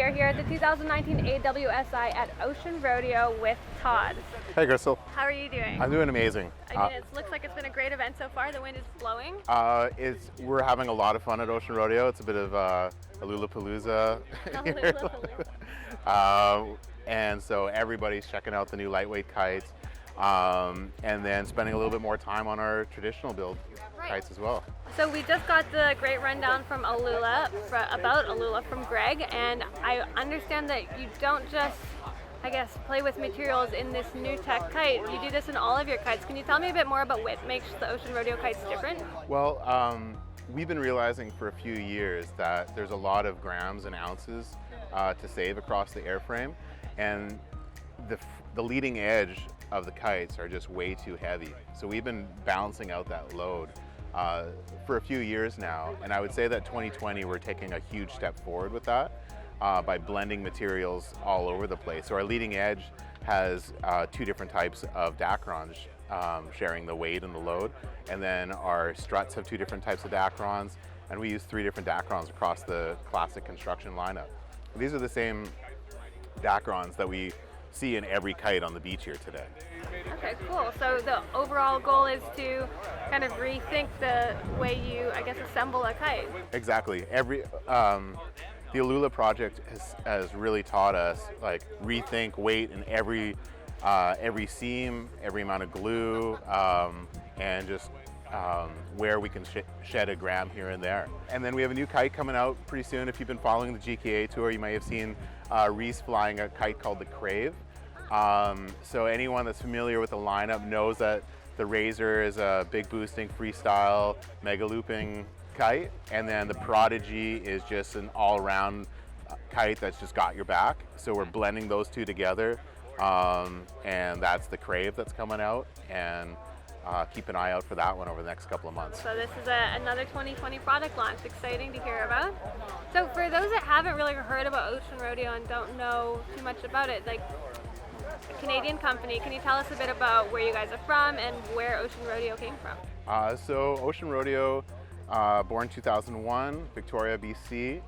we are here at the 2019 AWSI at Ocean Rodeo with Todd. Hey, Crystal. How are you doing? I'm doing amazing. I mean, it looks like it's been a great event so far. The wind is blowing. We're having a lot of fun at Ocean Rodeo. It's a bit of Aluula and so everybody's checking out the new lightweight kites, and then spending a little bit more time on our traditional build kites as well. So we just got the great rundown from Aluula, about Aluula from Greg, and I understand that you don't just, I guess, play with materials in this new tech kite. You do this in all of your kites. Can you tell me a bit more about what makes the Ocean Rodeo kites different? Well, we've been realizing for a few years that there's a lot of grams and ounces to save across the airframe, and the leading edge of the kites are just way too heavy. So we've been balancing out that load for a few years now, and I would say that 2020 we're taking a huge step forward with that by blending materials all over the place. So our leading edge has two different types of Dacrons sharing the weight and the load, and then our struts have two different types of Dacrons, and we use 3 different Dacrons across the classic construction lineup. These are the same Dacrons that we see in every kite on the beach here today. Okay, cool. So the overall goal is to kind of rethink the way you, I guess, assemble a kite. Exactly. The Aluula Project has really taught us, like, rethink weight in every seam, every amount of glue, and just where we can shed a gram here and there. And then we have a new kite coming out pretty soon. If you've been following the GKA tour, you may have seen Reese flying a kite called the Crave. So anyone that's familiar with the lineup knows that the Razor is a big boosting freestyle mega looping kite, and then the Prodigy is just an all-around kite that's just got your back. So we're blending those two together, and that's the Crave that's coming out, and keep an eye out for that one over the next couple of months. So this is another 2020 product launch. Exciting to hear about. So for those that haven't really heard about Ocean Rodeo and don't know too much about it, like, a Canadian company, can you tell us a bit about where you guys are from and where Ocean Rodeo came from? So Ocean Rodeo, born 2001, Victoria, BC,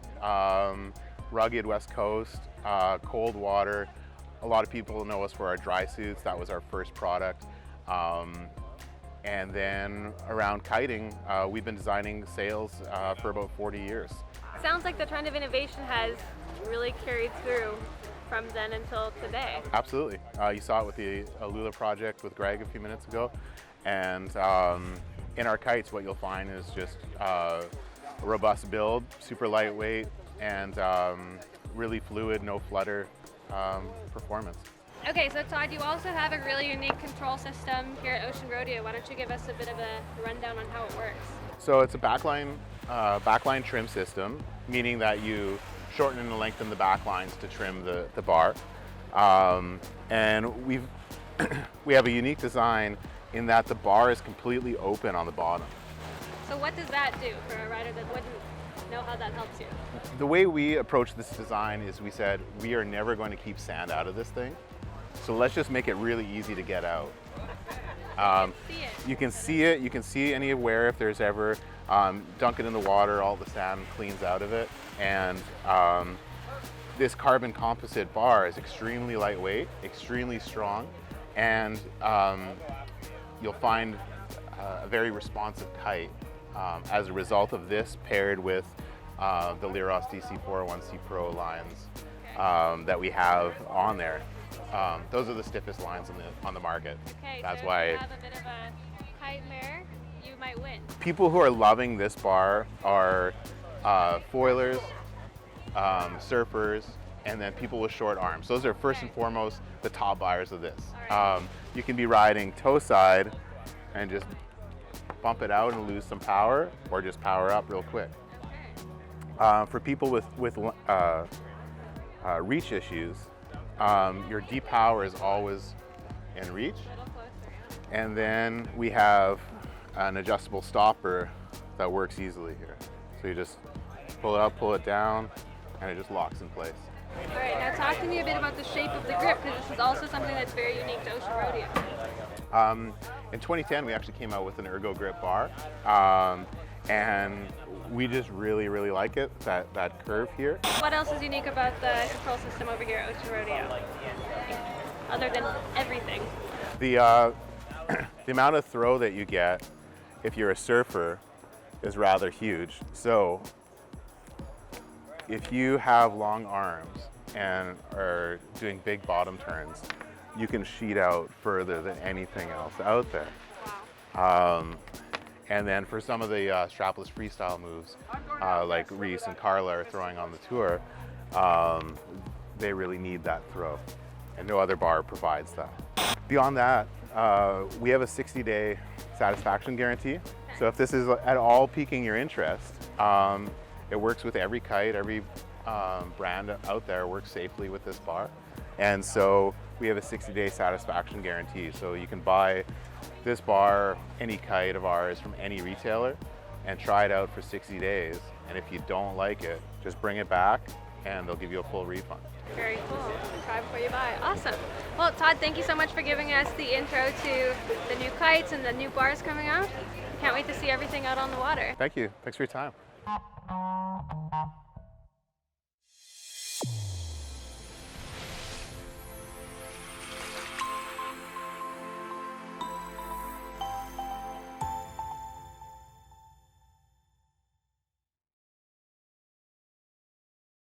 rugged West Coast, cold water. A lot of people know us for our dry suits. That was our first product. And then around kiting, we've been designing sails for about 40 years. Sounds like the trend of innovation has really carried through from then until today. Absolutely. You saw it with the Aluula Project with Greg a few minutes ago. And in our kites, what you'll find is just a robust build, super lightweight, and really fluid, no flutter performance. Okay, so Todd, you also have a really unique control system here at Ocean Rodeo. Why don't you give us a bit of a rundown on how it works? So it's a backline trim system, meaning that you shorten and lengthen the backlines to trim the bar. And we have a unique design in that the bar is completely open on the bottom. So what does that do for a rider that wouldn't know how that helps you? The way we approached this design is we said, we are never going to keep sand out of this thing. So let's just make it really easy to get out. You can see it. You can see any wear if there's ever. Dunk it in the water, all the sand cleans out of it. And this carbon composite bar is extremely lightweight, extremely strong, and you'll find a very responsive kite as a result of this, paired with the Liros DC401C Pro lines that we have on there. Those are the stiffest lines on the market. Okay, that's so why if you have a bit of a kite mare, you might win. People who are loving this bar are foilers, surfers, and then people with short arms. Those are first and foremost the top buyers of this. Right. You can be riding toe side and just bump it out and lose some power, or just power up real quick. Okay. For people with reach issues, your depower is always in reach. A little closer. And then we have an adjustable stopper that works easily here. So you just pull it up, pull it down, and it just locks in place. All right, now talk to me a bit about the shape of the grip, because this is also something that's very unique to Ocean Rodeo. In 2010, we actually came out with an ergo grip bar, and we just really, really like it, that curve here. What else is unique about the control system over here at Ocean Rodeo? Other than everything. The the amount of throw that you get if you're a surfer is rather huge. So if you have long arms and are doing big bottom turns, you can sheet out further than anything else out there. And then for some of the strapless freestyle moves, like Reese and Carla are throwing on the tour, they really need that throw, and no other bar provides that. Beyond that, we have a 60-day satisfaction guarantee. So if this is at all piquing your interest, it works with every kite, every brand out there works safely with this bar. And so we have a 60-day satisfaction guarantee. So you can buy this bar, any kite of ours from any retailer, and try it out for 60 days. And if you don't like it, just bring it back and they'll give you a full refund. Very cool. Try before you buy. Awesome. Well, Todd, thank you so much for giving us the intro to the new kites and the new bars coming out. Can't wait to see everything out on the water. Thank you. Thanks for your time.